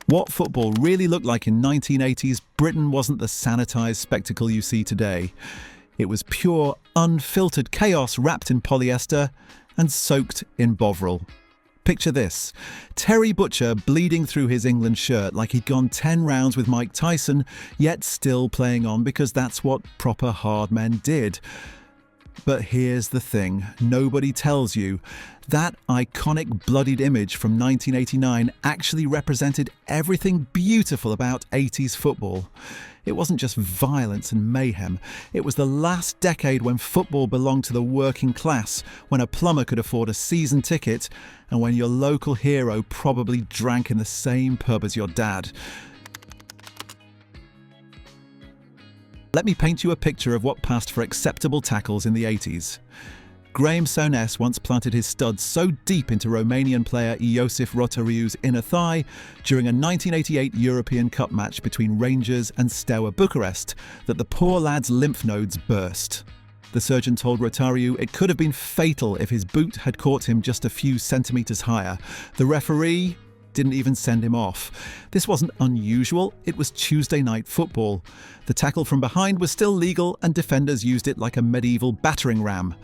What football really looked like in 1980s Britain wasn't the sanitised spectacle you see today. It was pure, unfiltered chaos wrapped in polyester and soaked in Bovril. Picture this: Terry Butcher bleeding through his England shirt like he'd gone 10 rounds with Mike Tyson, yet still playing on because that's what proper hard men did. But here's the thing nobody tells you. That iconic bloodied image from 1989 actually represented everything beautiful about 80s football. It wasn't just violence and mayhem. It was the last decade when football belonged to the working class, when a plumber could afford a season ticket, and when your local hero probably drank in the same pub as your dad. Let me paint you a picture of what passed for acceptable tackles in the 80s. Graham Souness once planted his studs so deep into Romanian player Iosif Rotariu's inner thigh during a 1988 European Cup match between Rangers and Steaua Bucharest that the poor lad's lymph nodes burst. The surgeon told Rotariu it could have been fatal if his boot had caught him just a few centimetres higher. The referee didn't even send him off. This wasn't unusual, it was Tuesday night football. The tackle from behind was still legal and defenders used it like a medieval battering ram.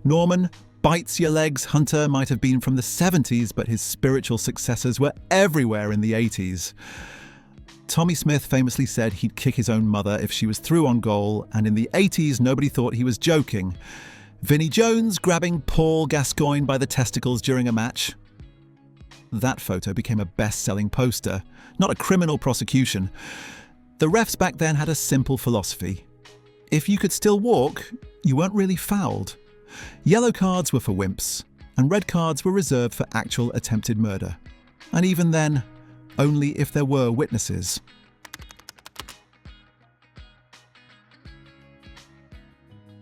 Norman bites your legs Hunter might have been from the 70s, but his spiritual successors were everywhere in the 80s. Tommy Smith famously said he'd kick his own mother if she was through on goal, and in the 80s nobody thought he was joking. Vinnie Jones grabbing Paul Gascoigne by the testicles during a match. That photo became a best-selling poster, not a criminal prosecution. The refs back then had a simple philosophy. If you could still walk, you weren't really fouled. Yellow cards were for wimps, and red cards were reserved for actual attempted murder. And even then, only if there were witnesses.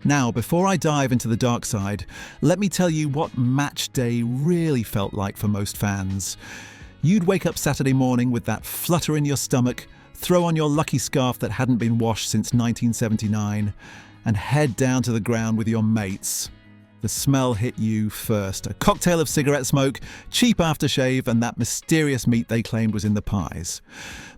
Now, before I dive into the dark side, let me tell you what match day really felt like for most fans. You'd wake up Saturday morning with that flutter in your stomach, throw on your lucky scarf that hadn't been washed since 1979, and head down to the ground with your mates. The smell hit you first. A cocktail of cigarette smoke, cheap aftershave, and that mysterious meat they claimed was in the pies.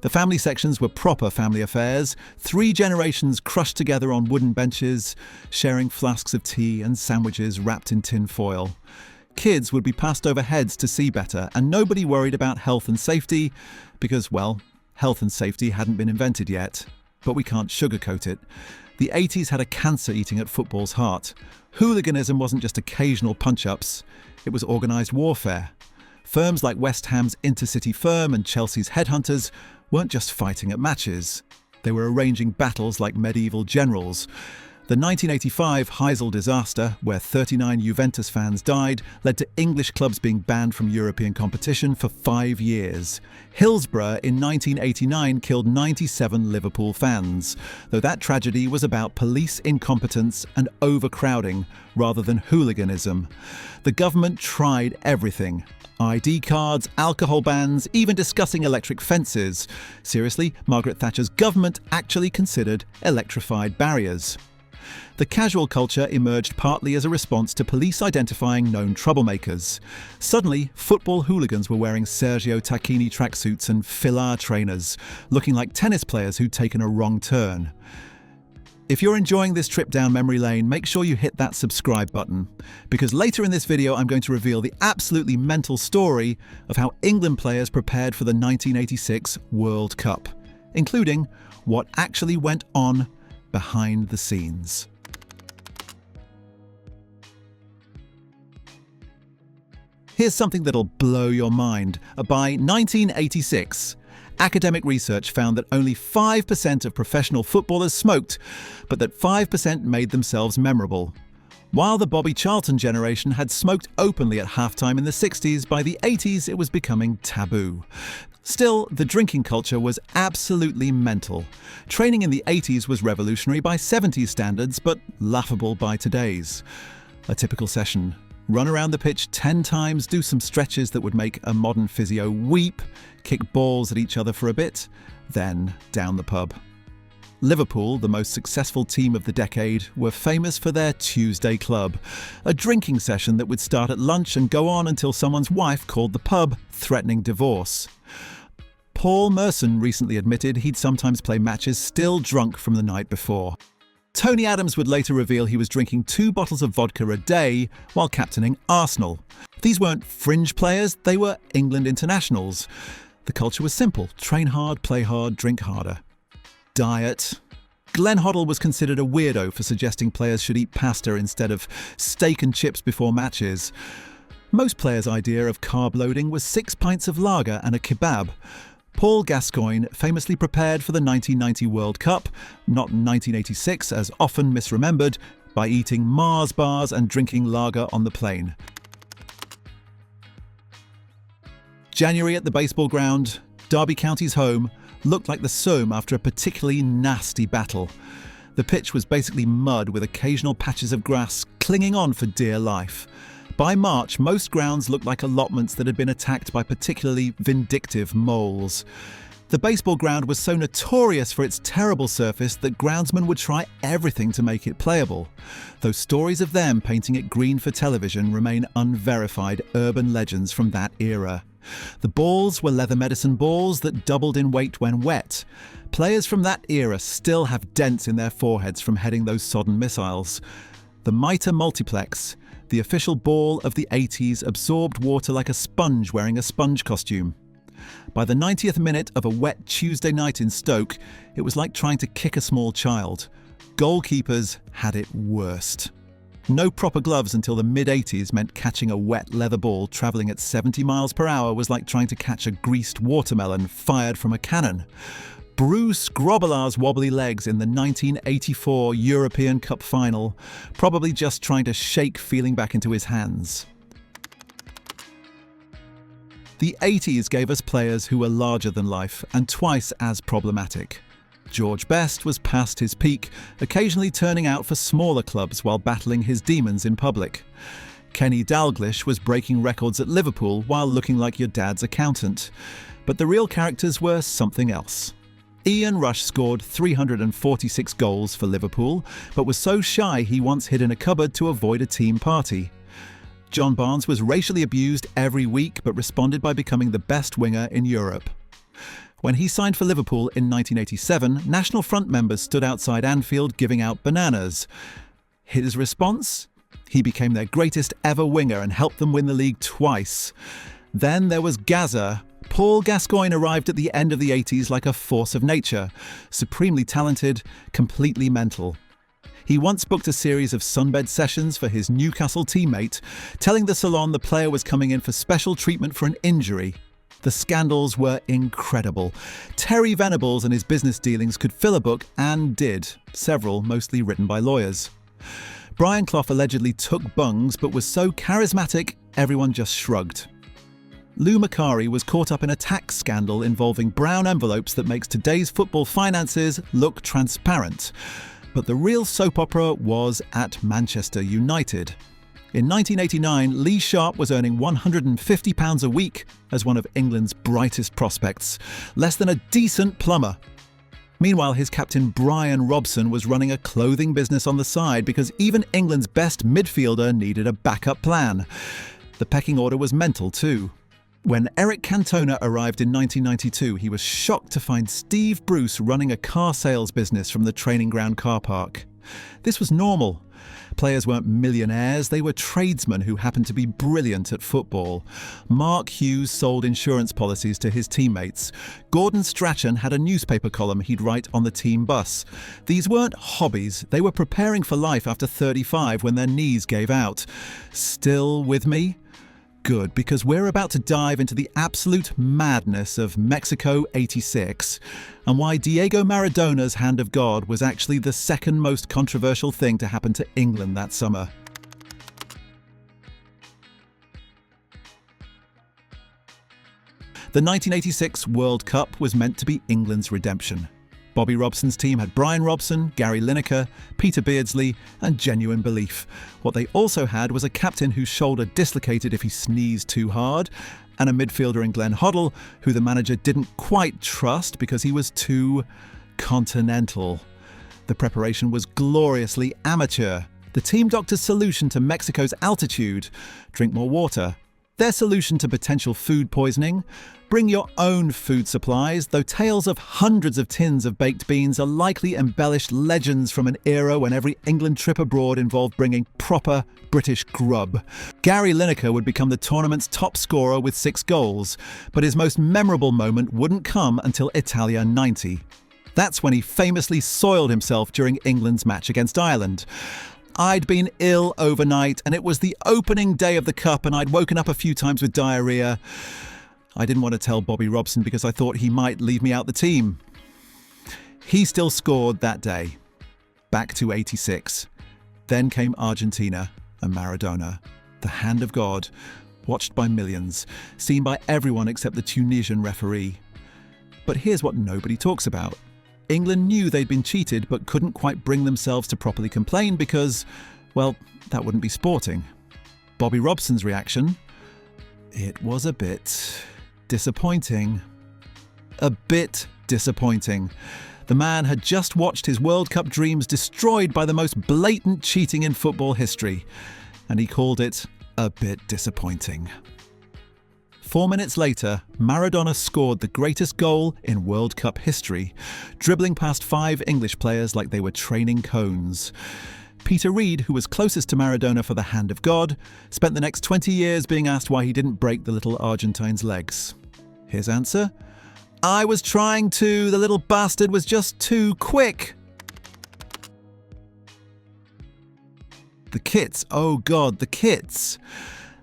The family sections were proper family affairs. 3 generations crushed together on wooden benches, sharing flasks of tea and sandwiches wrapped in tin foil. Kids would be passed over heads to see better, and nobody worried about health and safety because, well, health and safety hadn't been invented yet. But we can't sugarcoat it. The 80s had a cancer eating at football's heart. Hooliganism wasn't just occasional punch-ups, it was organised warfare. Firms like West Ham's Intercity Firm and Chelsea's Headhunters weren't just fighting at matches. They were arranging battles like medieval generals. The 1985 Heysel disaster, where 39 Juventus fans died, led to English clubs being banned from European competition for 5 years. Hillsborough in 1989 killed 97 Liverpool fans, though that tragedy was about police incompetence and overcrowding rather than hooliganism. The government tried everything. ID cards, alcohol bans, even discussing electric fences. Seriously, Margaret Thatcher's government actually considered electrified barriers. The casual culture emerged partly as a response to police identifying known troublemakers. Suddenly, football hooligans were wearing Sergio Tacchini tracksuits and Filar trainers, looking like tennis players who'd taken a wrong turn. If you're enjoying this trip down memory lane, make sure you hit that subscribe button, because later in this video I'm going to reveal the absolutely mental story of how England players prepared for the 1986 World Cup, including what actually went on behind the scenes. Here's something that'll blow your mind. By 1986, academic research found that only 5% of professional footballers smoked, but that 5% made themselves memorable. While the Bobby Charlton generation had smoked openly at halftime in the 60s, by the 80s it was becoming taboo. Still, the drinking culture was absolutely mental. Training in the 80s was revolutionary by 70s standards, but laughable by today's. A typical session: run around the pitch 10 times, do some stretches that would make a modern physio weep, kick balls at each other for a bit, then down the pub. Liverpool, the most successful team of the decade, were famous for their Tuesday Club, a drinking session that would start at lunch and go on until someone's wife called the pub, threatening divorce. Paul Merson recently admitted he'd sometimes play matches still drunk from the night before. Tony Adams would later reveal he was drinking 2 bottles of vodka a day while captaining Arsenal. These weren't fringe players, they were England internationals. The culture was simple: train hard, play hard, drink harder. Diet. Glenn Hoddle was considered a weirdo for suggesting players should eat pasta instead of steak and chips before matches. Most players' idea of carb loading was 6 pints of lager and a kebab. Paul Gascoigne famously prepared for the 1990 World Cup, not 1986 as often misremembered, by eating Mars bars and drinking lager on the plane. January at the baseball ground, Derby County's home, looked like the Somme after a particularly nasty battle. The pitch was basically mud with occasional patches of grass clinging on for dear life. By March, most grounds looked like allotments that had been attacked by particularly vindictive moles. The baseball ground was so notorious for its terrible surface that groundsmen would try everything to make it playable, though stories of them painting it green for television remain unverified urban legends from that era. The balls were leather medicine balls that doubled in weight when wet. Players from that era still have dents in their foreheads from heading those sodden missiles. The Mitre Multiplex, the official ball of the 80s, absorbed water like a sponge wearing a sponge costume. By the 90th minute of a wet Tuesday night in Stoke, it was like trying to kick a small child. Goalkeepers had it worst. No proper gloves until the mid-80s meant catching a wet leather ball travelling at 70 miles per hour was like trying to catch a greased watermelon fired from a cannon. Bruce Grobbelaar's wobbly legs in the 1984 European Cup final, probably just trying to shake feeling back into his hands. The 80s gave us players who were larger than life and twice as problematic. George Best was past his peak, occasionally turning out for smaller clubs while battling his demons in public. Kenny Dalglish was breaking records at Liverpool while looking like your dad's accountant. But the real characters were something else. Ian Rush scored 346 goals for Liverpool, but was so shy he once hid in a cupboard to avoid a team party. John Barnes was racially abused every week but responded by becoming the best winger in Europe. When he signed for Liverpool in 1987, National Front members stood outside Anfield giving out bananas. His response? He became their greatest ever winger and helped them win the league twice. Then there was Gaza. Paul Gascoigne arrived at the end of the 80s like a force of nature, supremely talented, completely mental. He once booked a series of sunbed sessions for his Newcastle teammate, telling the salon the player was coming in for special treatment for an injury. The scandals were incredible. Terry Venables and his business dealings could fill a book, and did, several mostly written by lawyers. Brian Clough allegedly took bungs but was so charismatic everyone just shrugged. Lou Macari was caught up in a tax scandal involving brown envelopes that makes today's football finances look transparent. But the real soap opera was at Manchester United. In 1989, Lee Sharp was earning £150 a week as one of England's brightest prospects, less than a decent plumber. Meanwhile, his captain Brian Robson was running a clothing business on the side because even England's best midfielder needed a backup plan. The pecking order was mental too. When Eric Cantona arrived in 1992, he was shocked to find Steve Bruce running a car sales business from the training ground car park. This was normal. Players weren't millionaires, they were tradesmen who happened to be brilliant at football. Mark Hughes sold insurance policies to his teammates. Gordon Strachan had a newspaper column he'd write on the team bus. These weren't hobbies, they were preparing for life after 35 when their knees gave out. Still with me? Good, because we're about to dive into the absolute madness of Mexico '86 and why Diego Maradona's hand of God was actually the second most controversial thing to happen to England that summer. The 1986 World Cup was meant to be England's redemption. Bobby Robson's team had Brian Robson, Gary Lineker, Peter Beardsley, and genuine belief. What they also had was a captain whose shoulder dislocated if he sneezed too hard, and a midfielder in Glenn Hoddle, who the manager didn't quite trust because he was too continental. The preparation was gloriously amateur. The team doctor's solution to Mexico's altitude: drink more water. Their solution to potential food poisoning? Bring your own food supplies, though tales of hundreds of tins of baked beans are likely embellished legends from an era when every England trip abroad involved bringing proper British grub. Gary Lineker would become the tournament's top scorer with 6 goals, but his most memorable moment wouldn't come until Italia 90. That's when he famously soiled himself during England's match against Ireland. I'd been ill overnight, and it was the opening day of the Cup, and I'd woken up a few times with diarrhoea. I didn't want to tell Bobby Robson because I thought he might leave me out the team. He still scored that day. Back to 86. Then came Argentina and Maradona. The hand of God, watched by millions, seen by everyone except the Tunisian referee. But here's what nobody talks about. England knew they'd been cheated but couldn't quite bring themselves to properly complain because, well, that wouldn't be sporting. Bobby Robson's reaction? It was a bit disappointing. A bit disappointing. The man had just watched his World Cup dreams destroyed by the most blatant cheating in football history, and he called it a bit disappointing. 4 minutes later, Maradona scored the greatest goal in World Cup history, dribbling past 5 English players like they were training cones. Peter Reid, who was closest to Maradona for the hand of God, spent the next 20 years being asked why he didn't break the little Argentine's legs. His answer? I was trying to, the little bastard was just too quick. The kits, oh God, the kits.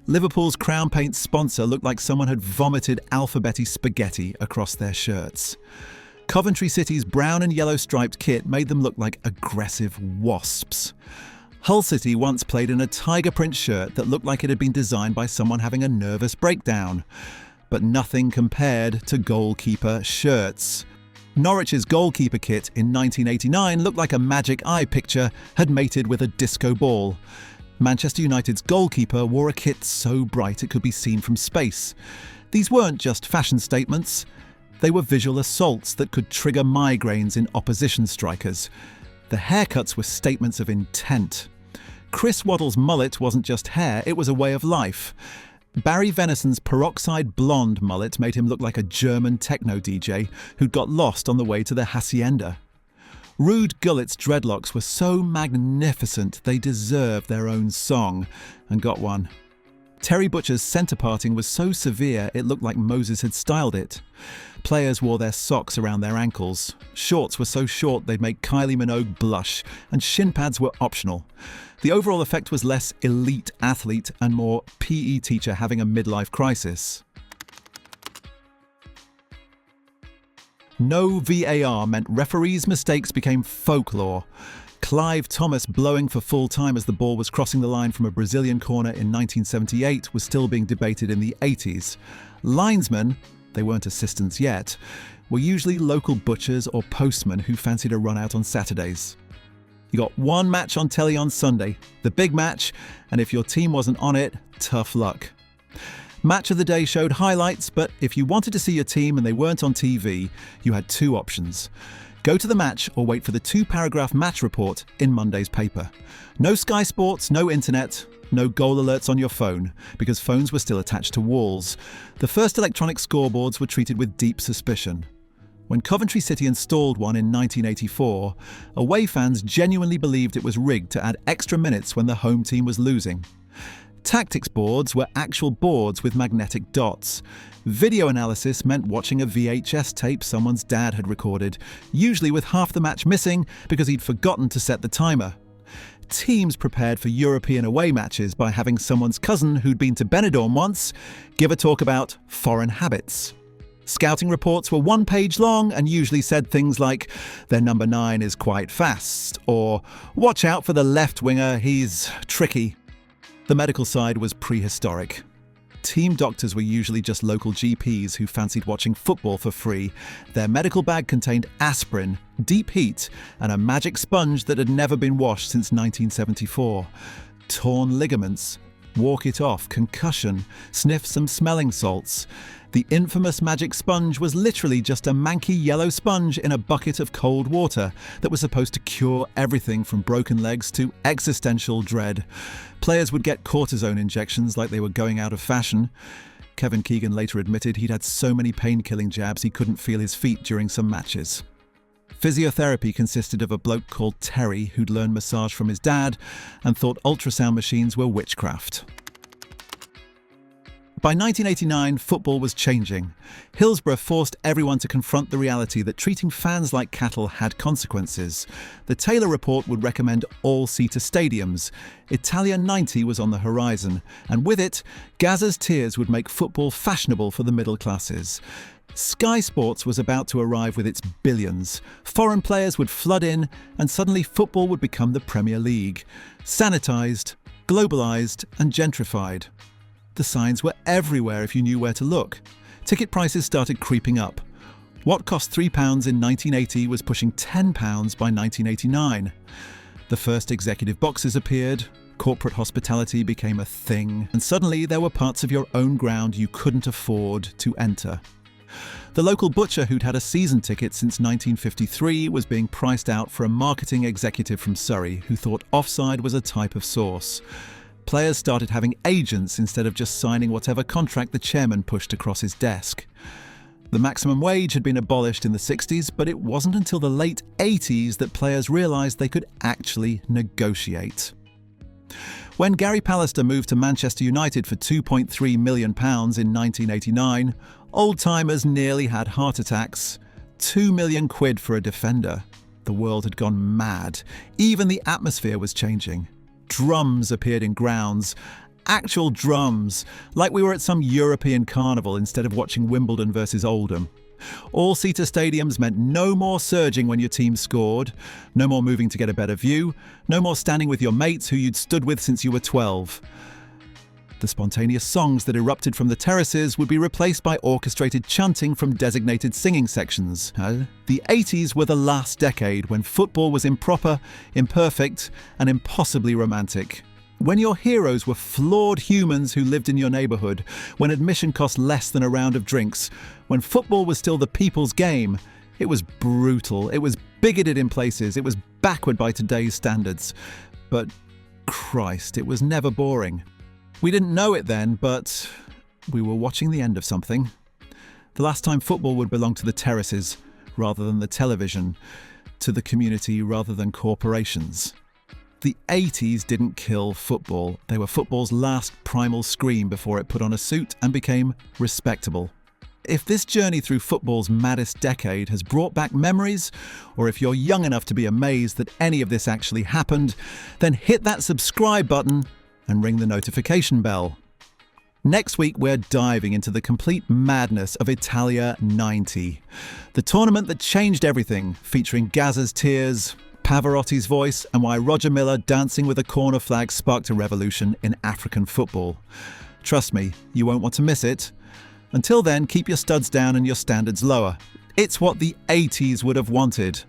Liverpool's Crown Paint sponsor looked like someone had vomited alphabety spaghetti across their shirts. Coventry City's brown and yellow striped kit made them look like aggressive wasps. Hull City once played in a tiger print shirt that looked like it had been designed by someone having a nervous breakdown. But nothing compared to goalkeeper shirts. Norwich's goalkeeper kit in 1989 looked like a magic eye picture had mated with a disco ball. Manchester United's goalkeeper wore a kit so bright it could be seen from space. These weren't just fashion statements. They were visual assaults that could trigger migraines in opposition strikers. The haircuts were statements of intent. Chris Waddle's mullet wasn't just hair, it was a way of life. Barry Venison's peroxide blonde mullet made him look like a German techno DJ who'd got lost on the way to the hacienda. Rude Gullett's dreadlocks were so magnificent they deserved their own song, and got one. Terry Butcher's centre parting was so severe it looked like Moses had styled it. Players wore their socks around their ankles. Shorts were so short they'd make Kylie Minogue blush, and shin pads were optional. The overall effect was less elite athlete and more PE teacher having a midlife crisis. No VAR meant referees' mistakes became folklore. Clive Thomas blowing for full time as the ball was crossing the line from a Brazilian corner in 1978 was still being debated in the 80s. Linesmen, they weren't assistants yet, were usually local butchers or postmen who fancied a run out on Saturdays. You got one match on telly on Sunday, the big match, and if your team wasn't on it, tough luck. Match of the Day showed highlights, but if you wanted to see your team and they weren't on TV, you had 2 options. Go to the match or wait for the 2-paragraph match report in Monday's paper. No Sky Sports, no internet, no goal alerts on your phone, because phones were still attached to walls. The first electronic scoreboards were treated with deep suspicion. When Coventry City installed one in 1984, away fans genuinely believed it was rigged to add extra minutes when the home team was losing. Tactics boards were actual boards with magnetic dots. Video analysis meant watching a VHS tape someone's dad had recorded, usually with half the match missing because he'd forgotten to set the timer. Teams prepared for European away matches by having someone's cousin who'd been to Benidorm once give a talk about foreign habits. Scouting reports were 1 page long and usually said things like, "Their number 9 is quite fast," or "Watch out for the left winger, he's tricky." The medical side was prehistoric. Team doctors were usually just local GPs who fancied watching football for free. Their medical bag contained aspirin, deep heat, and a magic sponge that had never been washed since 1974. Torn ligaments, walk it off, concussion, sniff some smelling salts. The infamous magic sponge was literally just a manky yellow sponge in a bucket of cold water that was supposed to cure everything from broken legs to existential dread. Players would get cortisone injections like they were going out of fashion. Kevin Keegan later admitted he'd had so many pain-killing jabs he couldn't feel his feet during some matches. Physiotherapy consisted of a bloke called Terry who'd learned massage from his dad and thought ultrasound machines were witchcraft. By 1989, football was changing. Hillsborough forced everyone to confront the reality that treating fans like cattle had consequences. The Taylor Report would recommend all-seater stadiums. Italia 90 was on the horizon, and with it, Gazza's tears would make football fashionable for the middle classes. Sky Sports was about to arrive with its billions. Foreign players would flood in, and suddenly football would become the Premier League. Sanitised, globalised, and gentrified. The signs were everywhere if you knew where to look. Ticket prices started creeping up. What cost £3 in 1980 was pushing £10 by 1989. The first executive boxes appeared, corporate hospitality became a thing, and suddenly there were parts of your own ground you couldn't afford to enter. The local butcher who'd had a season ticket since 1953 was being priced out for a marketing executive from Surrey who thought offside was a type of sauce. Players started having agents instead of just signing whatever contract the chairman pushed across his desk. The maximum wage had been abolished in the 60s, but it wasn't until the late 80s that players realised they could actually negotiate. When Gary Pallister moved to Manchester United for £2.3 million in 1989, old-timers nearly had heart attacks. £2 million for a defender. The world had gone mad. Even the atmosphere was changing. Drums appeared in grounds. Actual drums, like we were at some European carnival instead of watching Wimbledon versus Oldham. All-seater stadiums meant no more surging when your team scored, no more moving to get a better view, no more standing with your mates who you'd stood with since you were 12. The spontaneous songs that erupted from the terraces would be replaced by orchestrated chanting from designated singing sections. The 80s were the last decade when football was improper, imperfect, and impossibly romantic. When your heroes were flawed humans who lived in your neighbourhood, when admission cost less than a round of drinks, when football was still the people's game, it was brutal, it was bigoted in places, it was backward by today's standards. But Christ, it was never boring. We didn't know it then, but we were watching the end of something. The last time football would belong to the terraces rather than the television, to the community rather than corporations. The 80s didn't kill football. They were football's last primal scream before it put on a suit and became respectable. If this journey through football's maddest decade has brought back memories, or if you're young enough to be amazed that any of this actually happened, then hit that subscribe button and ring the notification bell. Next week, we're diving into the complete madness of Italia 90, the tournament that changed everything, featuring Gazza's tears, Pavarotti's voice, and why Roger Milla dancing with a corner flag sparked a revolution in African football. Trust me, you won't want to miss it. Until then, keep your studs down and your standards lower. It's what the 80s would have wanted.